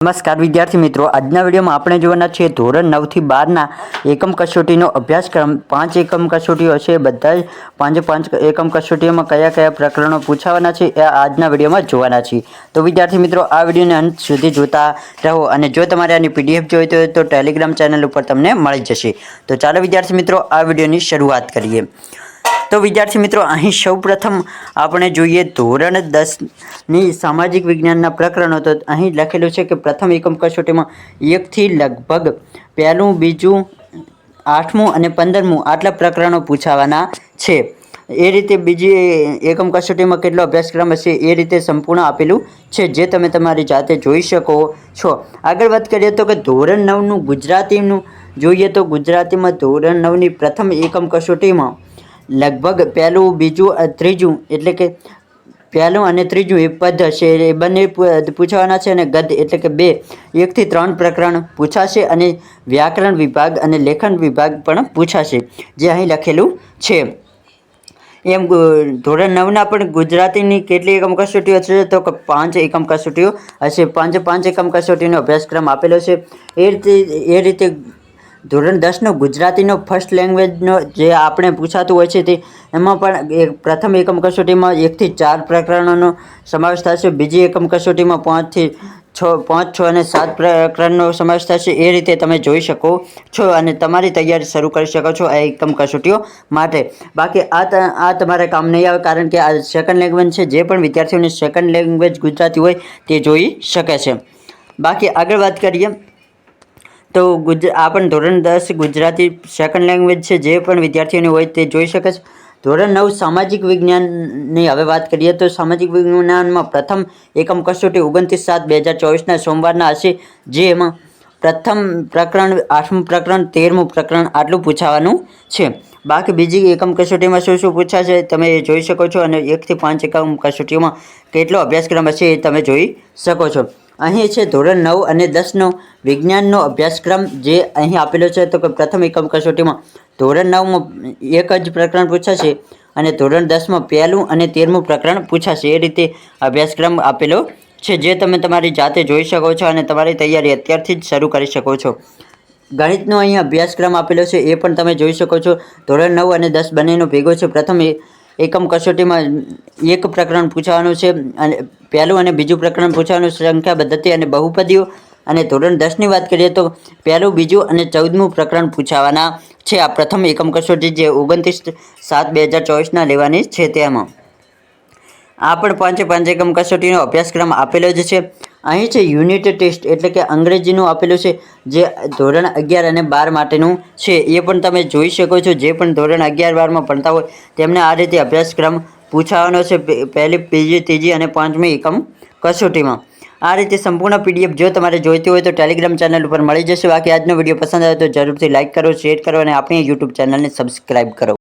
નમસ્કાર વિદ્યાર્થી મિત્રો, આજના વિડીયોમાં આપણે જોવાના છીએ ધોરણ 9 થી 12ના એકમ કસોટીનો અભ્યાસક્રમ। 5 એકમ કસોટીઓ છે, બધા જ 5 એકમ કસોટીઓમાં કયા કયા પ્રકરણો પૂછાવાના છે એ આજના વિડીયોમાં જોવાના છીએ। તો વિદ્યાર્થી મિત્રો, આ વિડીયોને અંત સુધી જોતા રહો અને જો તમારે આની પીડીએફ જોઈતી હોય તો ટેલિગ્રામ ચેનલ ઉપર તમને મળી જશે। તો ચાલો વિદ્યાર્થી મિત્રો, આ વિડીયોની શરૂઆત કરીએ। तो विद्यार्थी मित्रों, अहीं सौ प्रथम आपणे जोईए धोरण 10 सामाजिक विज्ञान प्रकरणों। तो अहीं लखेलुं छे कि प्रथम एकम कसोटी में 1 थी लगभग पहलू बीजू 8मुं अने 15मुं आटला प्रकरणों पूछावाना छे। ए रीते बीजी एकम कसोटी में केटलो अभ्यासक्रम हशे ए रीते संपूर्ण आपेलुं छे, जे तमे तमारी जाते जोई शको छो। आगळ वात करीए तो कि धोरण 9 नुं गुजरातीनुं जोईए तो गुजराती में धोरण 9 नी प्रथम एकम कसोटी में लगभग पहलू बीजू त्रीजू एटले के पहलू अने त्रीजू ए पद हशे ए बने पूछवाना छे अने गद्य एटले के 2 1 થી 3 प्रकरण पूछाशे अने व्याकरण विभाग अने लेखन विभाग पण पूछाशे, जे અહીં લખેલું છે। एम धोरण 9 पण गुजरातीनी કેટલી એકમ કસોટીઓ હશે તો કે 5 એકમ કસોટીઓ હશે। 5 એકમ કસોટીનો અભ્યાસક્રમ આપેલો છે। એ રીતે ધોરણ 10 गुजराती फर्स्ट लैंग्वेज जे आपणे पूछातुं होय छे ते एमां पण प्रथम एकम कसोटी में 1 થી 4 प्रकरणों समावेश थशे। बीजी एकम कसोटी में 5 થી 6 અને 7 प्रकरणों समावेश थशे। ए रीते तमे जोई शको छो अने तमारी तैयारी शरू करी शको छो आ एकम कसोटीओ माटे। बाकी आ तमारे काम नहीं आवे, कारण के आ सेकंड लैंग्वेज छे। जे पण विद्यार्थीओने सेकंड लैंग्वेज गुजराती होय ते जोई शके छे। बाकी आगळ वात करीए तो आपण धोरण 10 गुजराती सेकंड लैंग्वेज है, जे पण विद्यार्थीओने होय ते जोई शके छे। धोरण 9 सामाजिक विज्ञाननी हवे बात करिए तो सामाजिक विज्ञान में प्रथम एकम कसोटी 29/7/2024 सोमवार हशे, जेमां प्रथम प्रकरण 8मुं प्रकरण 13मुं प्रकरण आटलुं पूछावानुं छे। बाकी बीजी एकम कसोटी में शुं शुं पूछाशे तमे जोई शको छो अने 1 થી 5 एकम कसोटीओं में केटलो अभ्यासक्रम हशे ए तमे जोई शको छो। અહીં છે ધોરણ 9 અને 10નો વિજ્ઞાનનો અભ્યાસક્રમ, જે અહીં આપેલો છે। તો કે પ્રથમ એકમ કસોટીમાં ધોરણ 9માં એક જ પ્રકરણ પૂછાશે અને ધોરણ 10માં પહેલું અને 13મું પ્રકરણ પૂછાશે। એ રીતે અભ્યાસક્રમ આપેલો છે, જે તમે તમારી જાતે જોઈ શકો છો અને તમારી તૈયારી અત્યારથી જ શરૂ કરી શકો છો। ગણિતનો અહીં અભ્યાસક્રમ આપેલો છે, એ પણ તમે જોઈ શકો છો। ધોરણ 9 અને 10 બંનેનો ભેગો છે। પ્રથમ एकम कसोटी में 1 प्रकरण पूछावानुं छे अने पहलू अने बीजू प्रकरण पूछावानुं संख्या पद्धति अने बहुपदीओ। अने धोरण 10 नी बात करिए तो पहलू बीजू अने 14मुं प्रकरण पूछावाना छे। आ प्रथम एकम कसोटी जे 29/7/2024 ना लेवानी छे तेमां आ पण 5 एकम कसोटीनो अभ्यासक्रम आपेलो ज छे। અહીં છે યુનિટ ટેસ્ટ એટલે કે અંગ્રેજીનું આપેલું છે, જે ધોરણ 11 અને 12 માટેનું છે। એ પણ તમે જોઈ શકો છો। જે પણ ધોરણ 11 12માં ભણતા હોય તેમને આ રીતે અભ્યાસક્રમ પૂછાવાનો છે, પહેલી બીજી ત્રીજી અને 5મી એકમ કસોટીમાં। આ રીતે સંપૂર્ણ પીડીએફ જો તમારે જોઈતી હોય તો ટેલિગ્રામ ચેનલ ઉપર મળી જશે। બાકી આજનો વિડીયો પસંદ આવે તો જરૂરથી લાઇક કરો, શેર કરો અને આપણી યુટ્યુબ ચેનલને સબસ્ક્રાઈબ કરો।